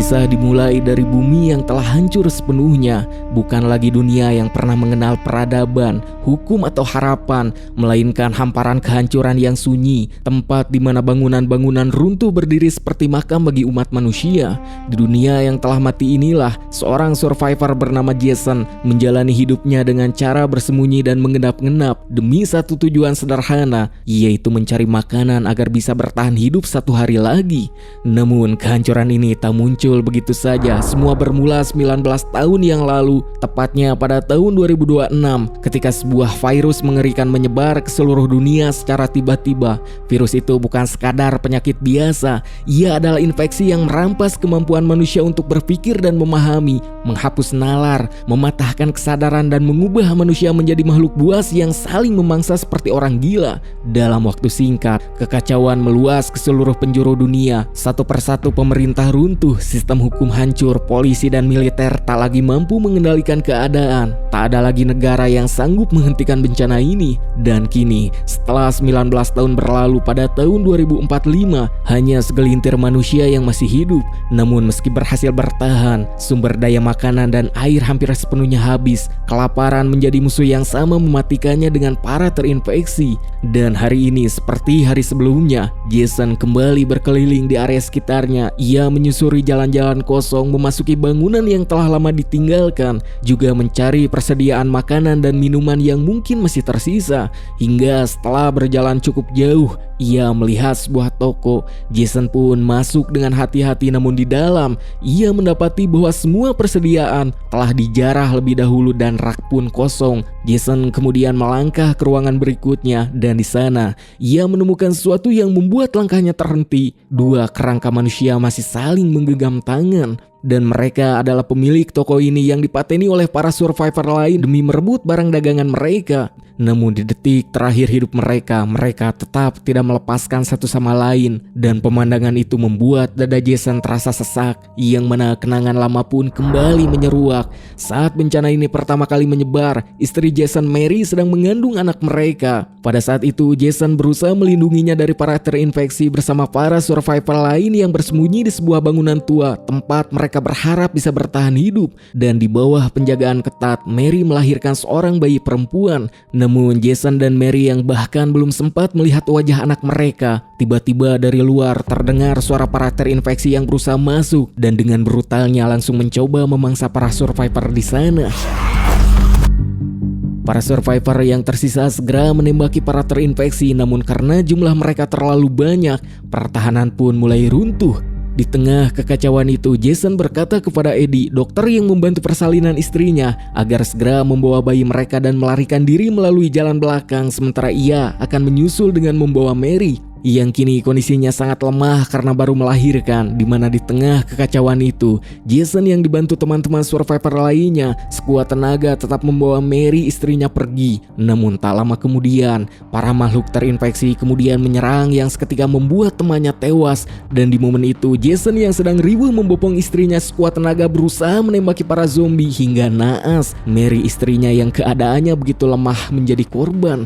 Kisah dimulai dari bumi yang telah hancur sepenuhnya, bukan lagi dunia yang pernah mengenal peradaban, hukum atau harapan, melainkan hamparan kehancuran yang sunyi, tempat di mana bangunan-bangunan runtuh berdiri seperti makam bagi umat manusia. Di dunia yang telah mati inilah, seorang survivor bernama Jason menjalani hidupnya dengan cara bersembunyi dan mengendap-endap demi satu tujuan sederhana, yaitu mencari makanan agar bisa bertahan hidup satu hari lagi. Namun kehancuran ini tak muncul begitu saja. Semua bermula 19 tahun yang lalu, tepatnya pada tahun 2026, ketika sebuah virus mengerikan menyebar ke seluruh dunia secara tiba-tiba. Virus itu bukan sekadar penyakit biasa, ia adalah infeksi yang merampas kemampuan manusia untuk berpikir dan memahami, menghapus nalar, mematahkan kesadaran dan mengubah manusia menjadi makhluk buas yang saling memangsa seperti orang gila. Dalam waktu singkat, kekacauan meluas ke seluruh penjuru dunia. Satu persatu pemerintah runtuh, sistem hukum hancur, polisi dan militer tak lagi mampu mengendalikan keadaan. Tak ada lagi negara yang sanggup menghentikan bencana ini. Dan kini, setelah 19 tahun berlalu pada tahun 2045, hanya segelintir manusia yang masih hidup. Namun meski berhasil bertahan, sumber daya makanan dan air hampir sepenuhnya habis. Kelaparan menjadi musuh yang sama mematikannya dengan para terinfeksi. Dan hari ini seperti hari sebelumnya, Jason kembali berkeliling di area sekitarnya. Ia menyusuri jalan-jalan kosong, memasuki bangunan yang telah lama ditinggalkan, juga mencari persediaan makanan dan minuman yang mungkin masih tersisa. Hingga setelah berjalan cukup jauh, ia melihat sebuah toko. Jason pun masuk dengan hati-hati, namun di dalam ia mendapati bahwa semua persediaan telah dijarah lebih dahulu dan rak pun kosong. Jason kemudian melangkah ke ruangan berikutnya dan di sana ia menemukan sesuatu yang membuat langkahnya terhenti. Dua kerangka manusia masih saling menggenggam tangan. Dan mereka adalah pemilik toko ini yang dipateni oleh para survivor lain demi merebut barang dagangan mereka. Namun di detik terakhir hidup mereka tetap tidak melepaskan satu sama lain. Dan pemandangan itu membuat dada Jason terasa sesak, yang mana kenangan lama pun kembali menyeruak. Saat bencana ini pertama kali menyebar, istri Jason, Mary, sedang mengandung anak mereka. Pada saat itu Jason berusaha melindunginya dari para terinfeksi bersama para survivor lain yang bersembunyi di sebuah bangunan tua, tempat mereka berharap bisa bertahan hidup. Dan di bawah penjagaan ketat, Mary melahirkan seorang bayi perempuan. Namun Jason dan Mary yang bahkan belum sempat melihat wajah anak mereka, tiba-tiba dari luar terdengar suara para terinfeksi yang berusaha masuk dan dengan brutalnya langsung mencoba memangsa para survivor di sana. Para survivor yang tersisa segera menembaki para terinfeksi, namun karena jumlah mereka terlalu banyak, pertahanan pun mulai runtuh. Di tengah kekacauan itu, Jason berkata kepada Eddie, dokter yang membantu persalinan istrinya, agar segera membawa bayi mereka dan melarikan diri melalui jalan belakang, sementara ia akan menyusul dengan membawa Mary, yang kini kondisinya sangat lemah karena baru melahirkan. Di mana di tengah kekacauan itu, Jason yang dibantu teman-teman survivor lainnya sekuat tenaga tetap membawa Mary istrinya pergi. Namun tak lama kemudian, para makhluk terinfeksi kemudian menyerang yang seketika membuat temannya tewas. Dan di momen itu, Jason yang sedang riweuh membopong istrinya sekuat tenaga berusaha menembaki para zombie hingga naas. Mary istrinya yang keadaannya begitu lemah menjadi korban.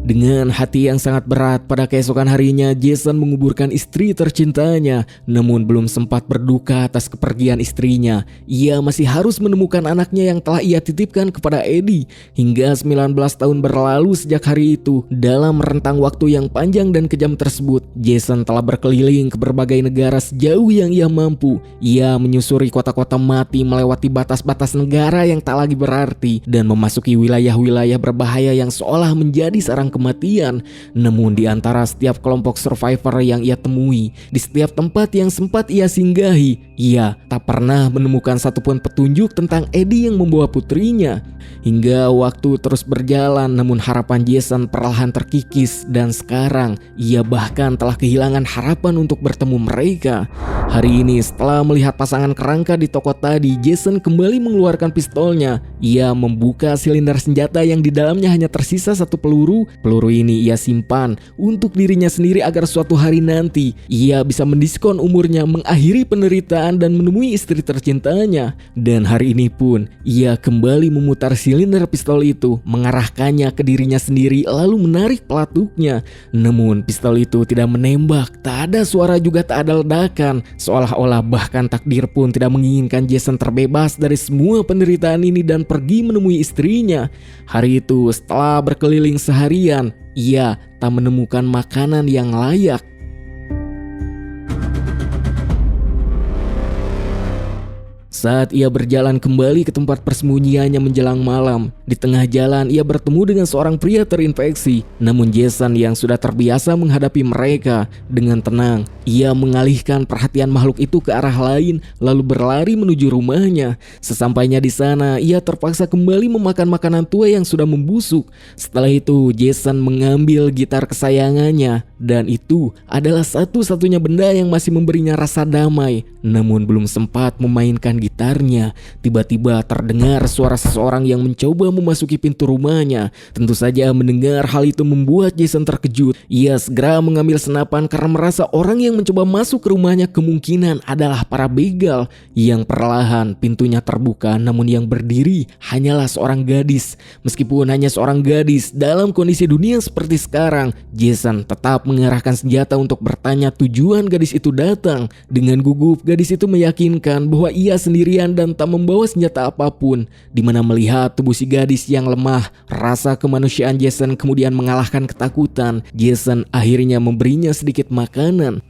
Dengan hati yang sangat berat, pada keesokan harinya Jason menguburkan istri tercintanya. Namun belum sempat berduka atas kepergian istrinya, ia masih harus menemukan anaknya yang telah ia titipkan kepada Eddie. Hingga 19 tahun berlalu sejak hari itu. Dalam rentang waktu yang panjang dan kejam tersebut, Jason telah berkeliling ke berbagai negara sejauh yang ia mampu. Ia menyusuri kota-kota mati, melewati batas-batas negara yang tak lagi berarti, dan memasuki wilayah-wilayah berbahaya yang seolah menjadi sarang kematian. Namun di antara setiap kelompok survivor yang ia temui, di setiap tempat yang sempat ia singgahi, ia tak pernah menemukan satupun petunjuk tentang Eddie yang membawa putrinya. Hingga waktu terus berjalan, namun harapan Jason perlahan terkikis, dan sekarang ia bahkan telah kehilangan harapan untuk bertemu mereka. Hari ini setelah melihat pasangan kerangka di toko tadi, Jason kembali mengeluarkan pistolnya. Ia membuka silinder senjata yang di dalamnya hanya tersisa satu peluru Peluru ini ia simpan untuk dirinya sendiri agar suatu hari nanti ia bisa mendiskon umurnya, mengakhiri penderitaan dan menemui istri tercintanya. Dan hari ini pun ia kembali memutar silinder pistol itu, mengarahkannya ke dirinya sendiri lalu menarik pelatuknya. Namun pistol itu tidak menembak, tak ada suara juga tak ada ledakan. Seolah-olah bahkan takdir pun tidak menginginkan Jason terbebas dari semua penderitaan ini dan pergi menemui istrinya. Hari itu setelah berkeliling seharian, ia tak menemukan makanan yang layak. Saat ia berjalan kembali ke tempat persembunyiannya menjelang malam, di tengah jalan ia bertemu dengan seorang pria terinfeksi. Namun Jason yang sudah terbiasa menghadapi mereka dengan tenang, ia mengalihkan perhatian makhluk itu ke arah lain lalu berlari menuju rumahnya. Sesampainya di sana, ia terpaksa kembali memakan makanan tua yang sudah membusuk. Setelah itu Jason mengambil gitar kesayangannya, dan itu adalah satu-satunya benda yang masih memberinya rasa damai. Namun belum sempat memainkan gitarnya, tiba-tiba terdengar suara seseorang yang mencoba memasuki pintu rumahnya. Tentu saja mendengar hal itu membuat Jason terkejut. Ia segera mengambil senapan karena merasa orang yang mencoba masuk ke rumahnya kemungkinan adalah para begal. Yang perlahan pintunya terbuka, namun yang berdiri hanyalah seorang gadis. Meskipun hanya seorang gadis, dalam kondisi dunia seperti sekarang, Jason tetap mengarahkan senjata untuk bertanya tujuan gadis itu datang. Dengan gugup, gadis itu meyakinkan bahwa ia sendirian dan tak membawa senjata apapun. Dimana melihat tubuh si gadis yang lemah, rasa kemanusiaan Jason kemudian mengalahkan ketakutan. Jason akhirnya memberinya sedikit makanan.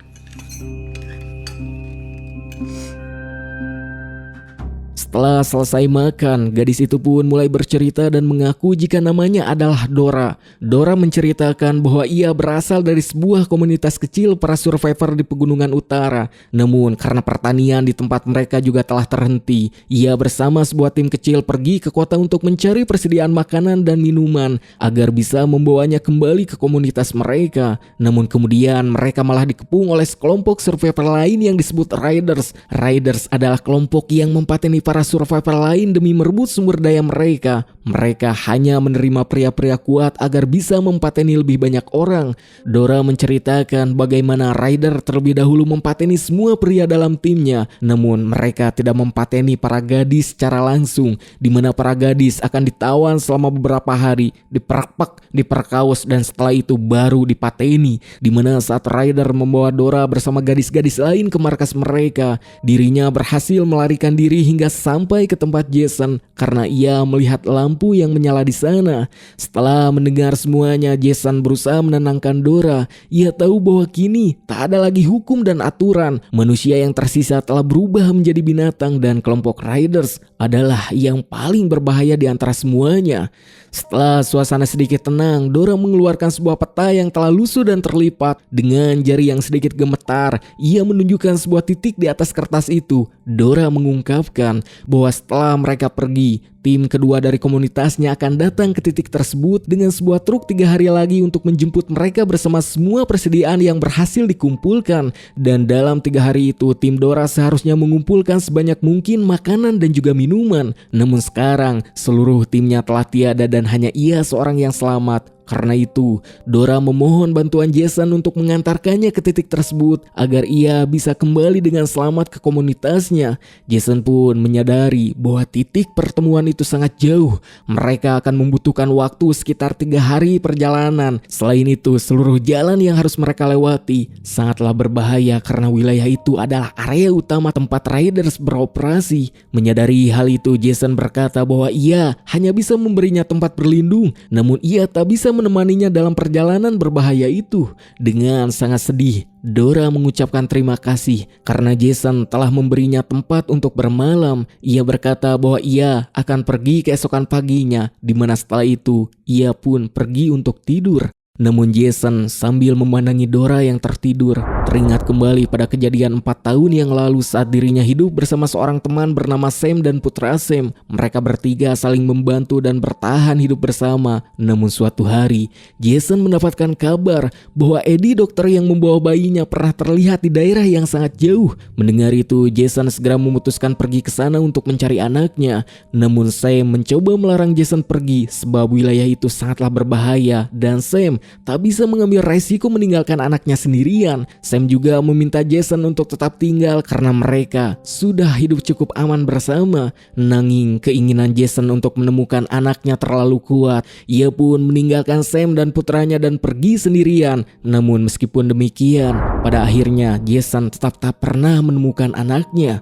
Setelah selesai makan, gadis itu pun mulai bercerita dan mengaku jika namanya adalah Dora. Dora menceritakan bahwa ia berasal dari sebuah komunitas kecil para survivor di pegunungan utara. Namun karena pertanian di tempat mereka juga telah terhenti, ia bersama sebuah tim kecil pergi ke kota untuk mencari persediaan makanan dan minuman agar bisa membawanya kembali ke komunitas mereka. Namun kemudian mereka malah dikepung oleh sekelompok survivor lain yang disebut Riders. Riders adalah kelompok yang mempateni para survivor lain demi merebut sumber daya mereka. Mereka hanya menerima pria-pria kuat agar bisa mempateni lebih banyak orang. Dora menceritakan bagaimana Rider terlebih dahulu mempateni semua pria dalam timnya. Namun mereka tidak mempateni para gadis secara langsung, di mana para gadis akan ditawan selama beberapa hari, diperpak, diperkaos, dan setelah itu baru dipateni. Di mana saat Rider membawa Dora bersama gadis-gadis lain ke markas mereka, dirinya berhasil melarikan diri hingga sampai ke tempat Jason karena ia melihat lampu yang menyala di sana. Setelah mendengar semuanya, Jason berusaha menenangkan Dora. Ia tahu bahwa kini tak ada lagi hukum dan aturan. Manusia yang tersisa telah berubah menjadi binatang dan kelompok Riders adalah yang paling berbahaya di antara semuanya. Setelah suasana sedikit tenang, Dora mengeluarkan sebuah peta yang telah lusuh dan terlipat. Dengan jari yang sedikit gemetar, ia menunjukkan sebuah titik di atas kertas itu. Dora mengungkapkan bahwa setelah mereka pergi, tim kedua dari komunitasnya akan datang ke titik tersebut dengan sebuah truk 3 hari lagi untuk menjemput mereka bersama semua persediaan yang berhasil dikumpulkan. Dan dalam 3 hari itu, tim Dora seharusnya mengumpulkan sebanyak mungkin makanan dan juga minuman. Namun sekarang, seluruh timnya telah tiada dan hanya ia seorang yang selamat. Karena itu, Dora memohon bantuan Jason untuk mengantarkannya ke titik tersebut agar ia bisa kembali dengan selamat ke komunitasnya. Jason pun menyadari bahwa titik pertemuan itu sangat jauh. Mereka akan membutuhkan waktu sekitar 3 hari perjalanan. Selain itu, seluruh jalan yang harus mereka lewati sangatlah berbahaya karena wilayah itu adalah area utama tempat Riders beroperasi. Menyadari hal itu, Jason berkata bahwa ia hanya bisa memberinya tempat berlindung, namun ia tak bisa menemaninya dalam perjalanan berbahaya itu. Dengan sangat sedih, Dora mengucapkan terima kasih karena Jason telah memberinya tempat untuk bermalam. Ia berkata bahwa ia akan pergi keesokan paginya, di mana setelah itu ia pun pergi untuk tidur. Namun Jason sambil memandangi Dora yang tertidur teringat kembali pada kejadian 4 tahun yang lalu saat dirinya hidup bersama seorang teman bernama Sam dan putra Sam. Mereka bertiga saling membantu dan bertahan hidup bersama. Namun suatu hari, Jason mendapatkan kabar bahwa Eddie, dokter yang membawa bayinya, pernah terlihat di daerah yang sangat jauh. Mendengar itu, Jason segera memutuskan pergi ke sana untuk mencari anaknya. Namun Sam mencoba melarang Jason pergi sebab wilayah itu sangatlah berbahaya dan Sam tak bisa mengambil resiko meninggalkan anaknya sendirian. Sam juga meminta Jason untuk tetap tinggal karena mereka sudah hidup cukup aman bersama. Nanging keinginan Jason untuk menemukan anaknya terlalu kuat. Ia pun meninggalkan Sam dan putranya dan pergi sendirian. Namun meskipun demikian, pada akhirnya Jason tetap tak pernah menemukan anaknya.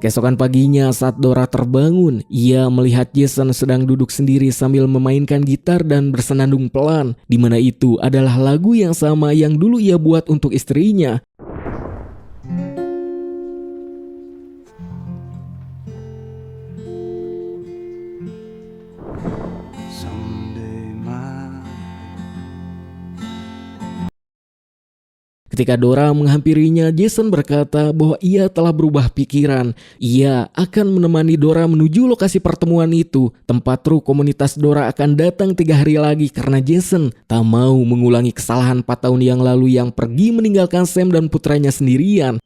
Keesokan paginya saat Dora terbangun, ia melihat Jason sedang duduk sendiri sambil memainkan gitar dan bersenandung pelan, di mana itu adalah lagu yang sama yang dulu ia buat untuk istrinya. Ketika Dora menghampirinya, Jason berkata bahwa ia telah berubah pikiran. Ia akan menemani Dora menuju lokasi pertemuan itu. Tempat truk komunitas Dora akan datang 3 hari lagi karena Jason tak mau mengulangi kesalahan 4 tahun yang lalu yang pergi meninggalkan Sam dan putranya sendirian.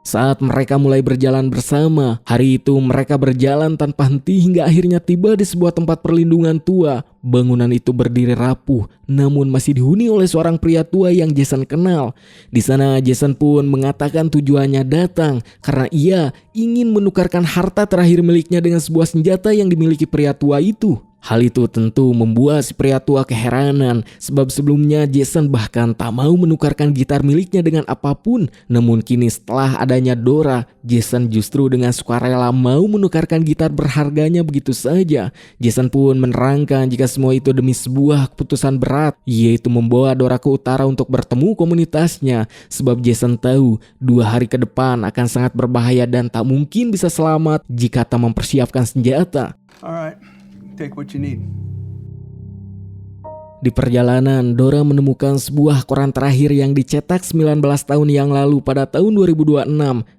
Saat mereka mulai berjalan bersama, hari itu mereka berjalan tanpa henti hingga akhirnya tiba di sebuah tempat perlindungan tua. Bangunan itu berdiri rapuh, namun masih dihuni oleh seorang pria tua yang Jason kenal. Di sana Jason pun mengatakan tujuannya datang karena ia ingin menukarkan harta terakhir miliknya dengan sebuah senjata yang dimiliki pria tua itu. Hal itu tentu membuat si pria tua keheranan sebab sebelumnya Jason bahkan tak mau menukarkan gitar miliknya dengan apapun. Namun kini setelah adanya Dora, Jason justru dengan sukarela mau menukarkan gitar berharganya begitu saja. Jason pun menerangkan jika semua itu demi sebuah keputusan berat, yaitu membawa Dora ke utara untuk bertemu komunitasnya. Sebab Jason tahu 2 hari ke depan akan sangat berbahaya dan tak mungkin bisa selamat jika tak mempersiapkan senjata. Alright. Take what you need. Di perjalanan, Dora menemukan sebuah koran terakhir yang dicetak 19 tahun yang lalu pada tahun 2026.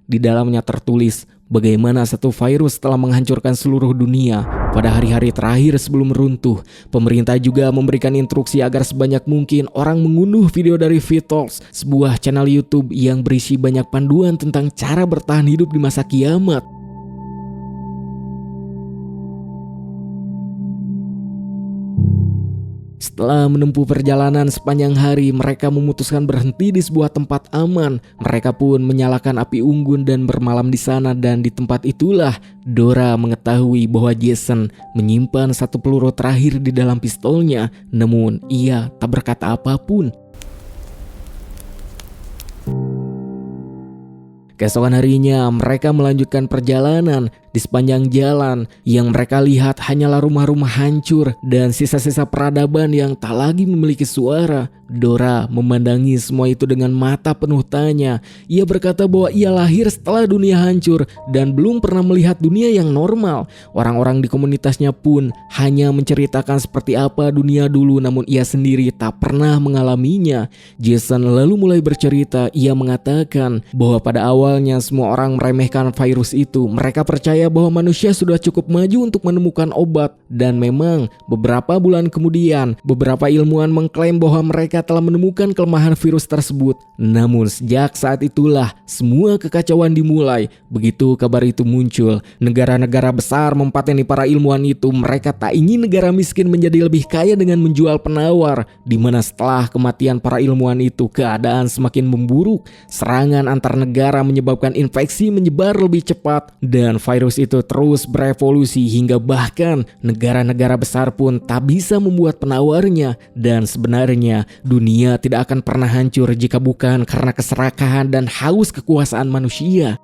Di dalamnya tertulis bagaimana satu virus telah menghancurkan seluruh dunia pada hari-hari terakhir sebelum runtuh. Pemerintah juga memberikan instruksi agar sebanyak mungkin orang mengunduh video dari VTalks, sebuah channel YouTube yang berisi banyak panduan tentang cara bertahan hidup di masa kiamat. Setelah menempuh perjalanan sepanjang hari, mereka memutuskan berhenti di sebuah tempat aman. Mereka pun menyalakan api unggun dan bermalam di sana, dan di tempat itulah Dora mengetahui bahwa Jason menyimpan satu peluru terakhir di dalam pistolnya. Namun ia tak berkata apapun. Keesokan harinya mereka melanjutkan perjalanan. Di sepanjang jalan yang mereka lihat hanyalah rumah-rumah hancur dan sisa-sisa peradaban yang tak lagi memiliki suara. Dora memandangi semua itu dengan mata penuh tanya. Ia berkata bahwa ia lahir setelah dunia hancur dan belum pernah melihat dunia yang normal. Orang-orang di komunitasnya pun hanya menceritakan seperti apa dunia dulu, namun ia sendiri tak pernah mengalaminya. Jason lalu mulai bercerita. Ia mengatakan bahwa pada awalnya semua orang meremehkan virus itu. Mereka percaya bahwa manusia sudah cukup maju untuk menemukan obat, dan memang beberapa bulan kemudian beberapa ilmuwan mengklaim bahwa mereka telah menemukan kelemahan virus tersebut. Namun sejak saat itulah semua kekacauan dimulai. Begitu kabar itu muncul, negara-negara besar mempateni para ilmuwan itu. Mereka tak ingin negara miskin menjadi lebih kaya dengan menjual penawar, di mana setelah kematian para ilmuwan itu keadaan semakin memburuk. Serangan antar negara menyebabkan infeksi menyebar lebih cepat, dan virus itu terus berevolusi hingga bahkan negara-negara besar pun tak bisa membuat penawarnya. Dan sebenarnya dunia tidak akan pernah hancur jika bukan karena keserakahan dan haus kekuasaan manusia.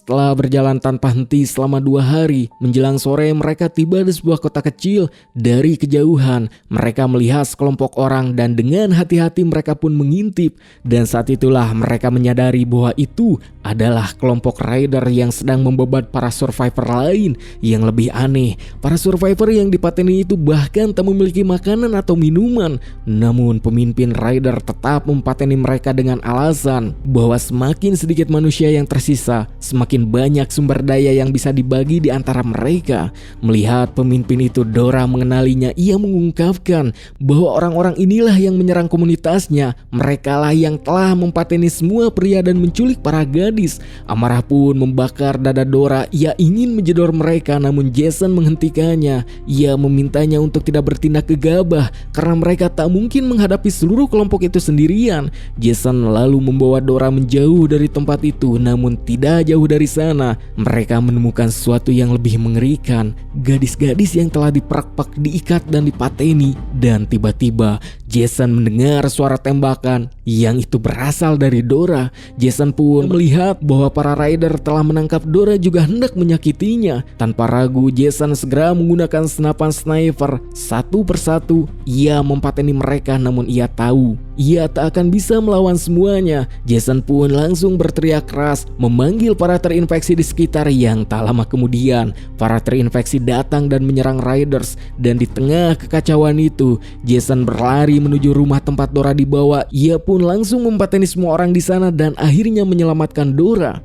Setelah berjalan tanpa henti selama 2 hari, menjelang sore mereka tiba di sebuah kota kecil. Dari kejauhan, mereka melihat sekelompok orang dan dengan hati-hati mereka pun mengintip. Dan saat itulah mereka menyadari bahwa itu adalah kelompok raider yang sedang membabat para survivor lain. Yang lebih aneh, para survivor yang dipateni itu bahkan tak memiliki makanan atau minuman. Namun pemimpin raider tetap mempateni mereka dengan alasan bahwa semakin sedikit manusia yang tersisa, semakin banyak sumber daya yang bisa dibagi di antara mereka. Melihat pemimpin itu Dora mengenalinya, ia mengungkapkan bahwa orang-orang inilah yang menyerang komunitasnya. Merekalah yang telah mempateni semua pria dan menculik para gadis. Amarah pun membakar dada Dora. Ia ingin menjedor mereka, namun Jason menghentikannya. Ia memintanya untuk tidak bertindak gegabah karena mereka tak mungkin menghadapi seluruh kelompok itu sendirian. Jason lalu membawa Dora menjauh dari tempat itu, namun tidak jauh dari sana mereka menemukan sesuatu yang lebih mengerikan. Gadis-gadis yang telah diperak-pak, diikat dan dipateni. Dan tiba-tiba Jason mendengar suara tembakan yang itu berasal dari Dora. Jason pun melihat bahwa para rider telah menangkap Dora juga hendak menyakitinya. Tanpa ragu Jason segera menggunakan senapan sniper. Satu persatu ia mempateni mereka, namun ia tahu ia tak akan bisa melawan semuanya. Jason pun langsung berteriak keras memanggil para terinfeksi di sekitar. Yang tak lama kemudian para terinfeksi datang dan menyerang riders. Dan di tengah kekacauan itu Jason berlari menuju rumah tempat Dora dibawa. Ia pun langsung mempateni semua orang di sana dan akhirnya menyelamatkan Dora.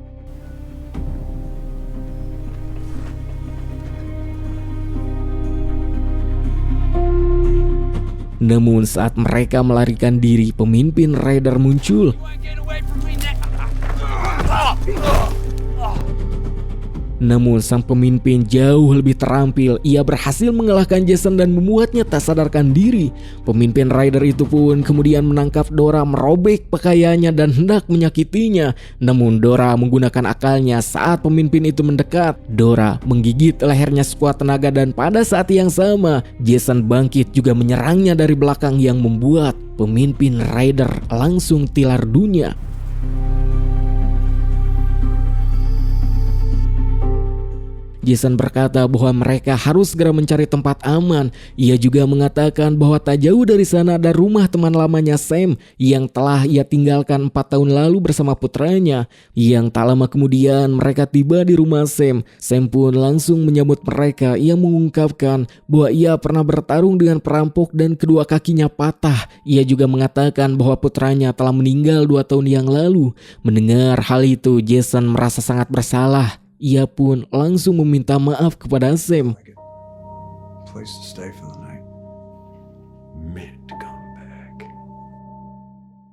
Namun saat mereka melarikan diri, pemimpin raider muncul. Namun sang pemimpin jauh lebih terampil. Ia berhasil mengalahkan Jason dan membuatnya tak sadarkan diri. Pemimpin rider itu pun kemudian menangkap Dora, merobek pakaiannya dan hendak menyakitinya. Namun Dora menggunakan akalnya. Saat pemimpin itu mendekat, Dora menggigit lehernya sekuat tenaga dan pada saat yang sama Jason bangkit juga menyerangnya dari belakang yang membuat pemimpin rider langsung tilar dunia. Jason berkata bahwa mereka harus segera mencari tempat aman. Ia juga mengatakan bahwa tak jauh dari sana ada rumah teman lamanya Sam yang telah ia tinggalkan 4 tahun lalu bersama putranya. Yang tak lama kemudian mereka tiba di rumah Sam. Sam pun langsung menyambut mereka. Ia mengungkapkan bahwa ia pernah bertarung dengan perampok dan kedua kakinya patah. Ia juga mengatakan bahwa putranya telah meninggal 2 tahun yang lalu. Mendengar hal itu, Jason merasa sangat bersalah. Ia pun langsung meminta maaf kepada Sam. Place to stay for the night. Meant to come back.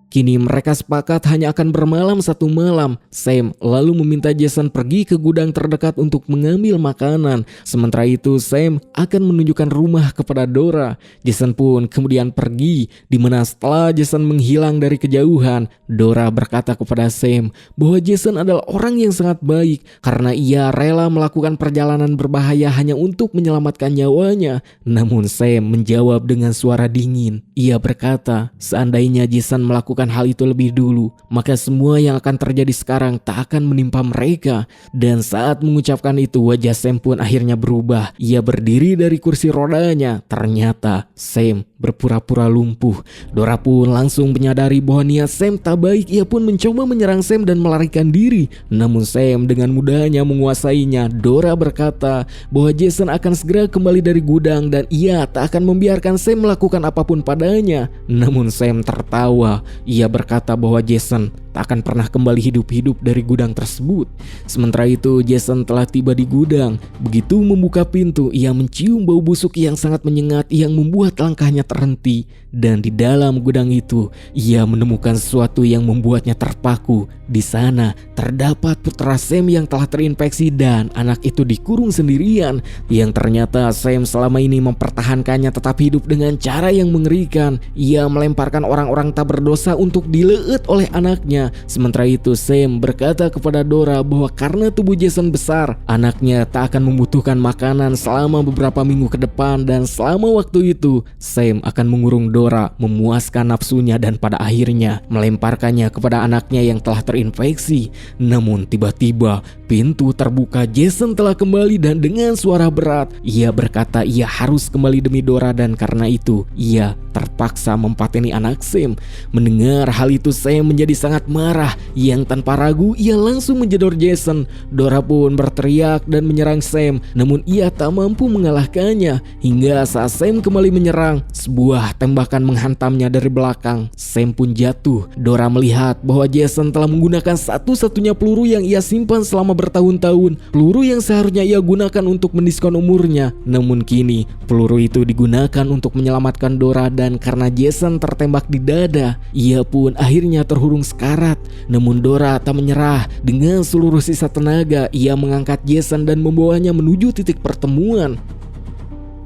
Kini mereka sepakat hanya akan bermalam 1 malam. Sam lalu meminta Jason pergi ke gudang terdekat untuk mengambil makanan. Sementara itu Sam akan menunjukkan rumah kepada Dora. Jason pun kemudian pergi, dimana setelah Jason menghilang dari kejauhan, Dora berkata kepada Sam bahwa Jason adalah orang yang sangat baik karena ia rela melakukan perjalanan berbahaya hanya untuk menyelamatkan nyawanya. Namun Sam menjawab dengan suara dingin. Ia berkata, seandainya Jason melakukan hal itu lebih dulu, maka semua yang akan terjadi sekarang tak akan menimpa mereka. Dan saat mengucapkan itu, wajah Sam pun akhirnya berubah. Ia berdiri dari kursi rodanya. Ternyata Sam berpura-pura lumpuh. Dora pun langsung menyadari bahwa niat Sam tak baik. Ia pun mencoba menyerang Sam dan melarikan diri. Namun Sam dengan mudahnya menguasainya. Dora berkata bahwa Jason akan segera kembali dari gudang dan ia tak akan membiarkan Sam melakukan apapun padanya. Namun Sam tertawa. Ia berkata bahwa Jason tak akan pernah kembali hidup-hidup dari gudang tersebut. Sementara itu Jason telah tiba di gudang. Begitu membuka pintu, ia mencium bau busuk yang sangat menyengat yang membuat langkahnya terhenti. Dan di dalam gudang itu ia menemukan sesuatu yang membuatnya terpaku. Di sana terdapat putra Sam yang telah terinfeksi dan anak itu dikurung sendirian. Yang ternyata Sam selama ini mempertahankannya tetap hidup dengan cara yang mengerikan. Ia melemparkan orang-orang tak berdosa untuk dileut oleh anaknya. anaknya. Sementara itu Sam berkata kepada Dora bahwa karena tubuh Jason besar, anaknya tak akan membutuhkan makanan selama beberapa minggu ke depan, dan selama waktu itu Sam akan mengurung Dora, memuaskan nafsunya dan pada akhirnya melemparkannya kepada anaknya yang telah terinfeksi. Namun tiba-tiba pintu terbuka, Jason telah kembali dan dengan suara berat ia berkata ia harus kembali demi Dora, dan karena itu ia terpaksa mempateni anak Sam. Mendengar hal itu Sam menjadi sangat marah. Yang tanpa ragu ia langsung menjedor Jason. Dora pun berteriak dan menyerang Sam, namun ia tak mampu mengalahkannya. Hingga saat Sam kembali menyerang, sebuah tembakan menghantamnya dari belakang. Sam pun jatuh. Dora melihat bahwa Jason telah menggunakan satu-satunya peluru yang ia simpan selama bertahun-tahun, peluru yang seharusnya ia gunakan untuk mendiskon umurnya. Namun kini peluru itu digunakan untuk menyelamatkan Dora, dan karena Jason tertembak di dada, ia pun akhirnya terhurung sekarat. Namun Dora tak menyerah. Dengan seluruh sisa tenaga ia mengangkat Jason dan membawanya menuju titik pertemuan.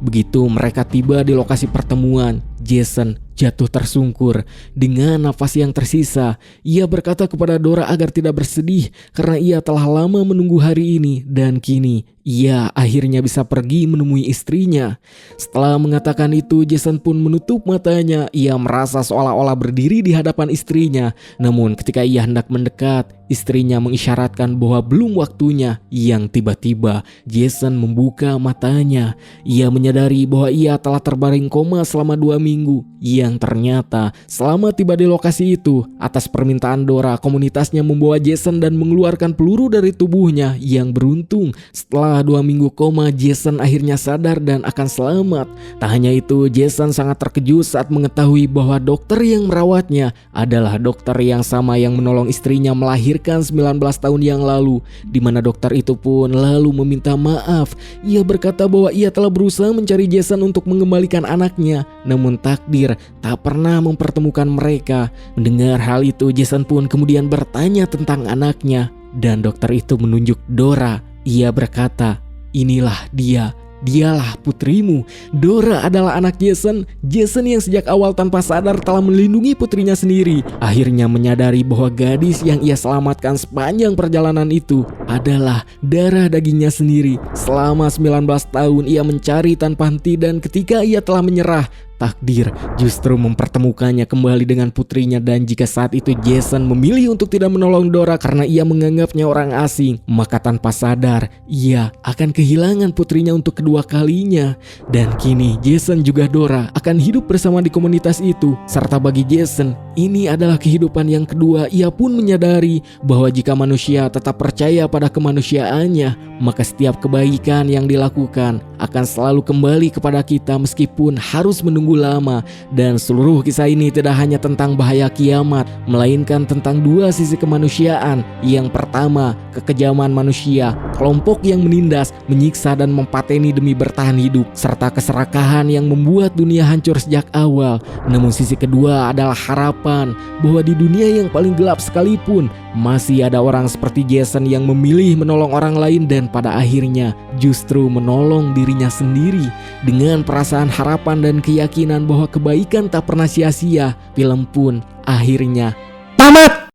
Begitu mereka tiba di lokasi pertemuan, Jason jatuh tersungkur. Dengan nafas yang tersisa, ia berkata kepada Dora agar tidak bersedih karena ia telah lama menunggu hari ini, dan kini ia akhirnya bisa pergi menemui istrinya. Setelah mengatakan itu, Jason pun menutup matanya. Ia merasa seolah-olah berdiri di hadapan istrinya. Namun ketika ia hendak mendekat, istrinya mengisyaratkan bahwa belum waktunya. Yang tiba-tiba Jason membuka matanya. Ia menyadari bahwa ia telah terbaring koma selama 2 minggu. Yang ternyata selama tiba di lokasi itu, atas permintaan Dora, komunitasnya membawa Jason dan mengeluarkan peluru dari tubuhnya. Yang beruntung, setelah 2 minggu koma, Jason akhirnya sadar dan akan selamat. Tak hanya itu, Jason sangat terkejut saat mengetahui bahwa dokter yang merawatnya adalah dokter yang sama yang menolong istrinya melahirkan 19 tahun yang lalu, di mana dokter itu pun lalu meminta maaf. Ia berkata bahwa ia telah berusaha mencari Jason untuk mengembalikan anaknya, namun takdir tak pernah mempertemukan mereka. Mendengar hal itu, Jason pun kemudian bertanya tentang anaknya, dan dokter itu menunjuk Dora. Ia berkata, "Inilah dia. Dialah putrimu." Dora adalah anak Jason. Jason yang sejak awal tanpa sadar telah melindungi putrinya sendiri, akhirnya menyadari bahwa gadis yang ia selamatkan sepanjang perjalanan itu adalah darah dagingnya sendiri. Selama 19 tahun ia mencari tanpa henti, dan ketika ia telah menyerah, takdir justru mempertemukannya kembali dengan putrinya. Dan jika saat itu Jason memilih untuk tidak menolong Dora karena ia menganggapnya orang asing, maka tanpa sadar ia akan kehilangan putrinya untuk kedua kalinya. Dan kini Jason juga Dora akan hidup bersama di komunitas itu. Serta bagi Jason, ini adalah kehidupan yang kedua. Ia pun menyadari bahwa jika manusia tetap percaya pada kemanusiaannya, maka setiap kebaikan yang dilakukan akan selalu kembali kepada kita meskipun harus menunggu lama. Dan seluruh kisah ini tidak hanya tentang bahaya kiamat, melainkan tentang dua sisi kemanusiaan. Yang pertama, kekejaman manusia, kelompok yang menindas, menyiksa dan mempateni demi bertahan hidup, serta keserakahan yang membuat dunia hancur sejak awal. Namun sisi kedua adalah harapan bahwa di dunia yang paling gelap sekalipun masih ada orang seperti Jason yang memilih menolong orang lain, dan pada akhirnya justru menolong dirinya sendiri. Dengan perasaan harapan dan keyakinan bahwa kebaikan tak pernah sia-sia, film pun akhirnya tamat.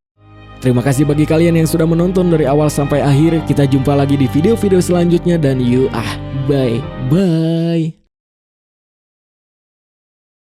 Terima kasih bagi kalian yang sudah menonton dari awal sampai akhir. Kita jumpa lagi di video-video selanjutnya, dan bye-bye.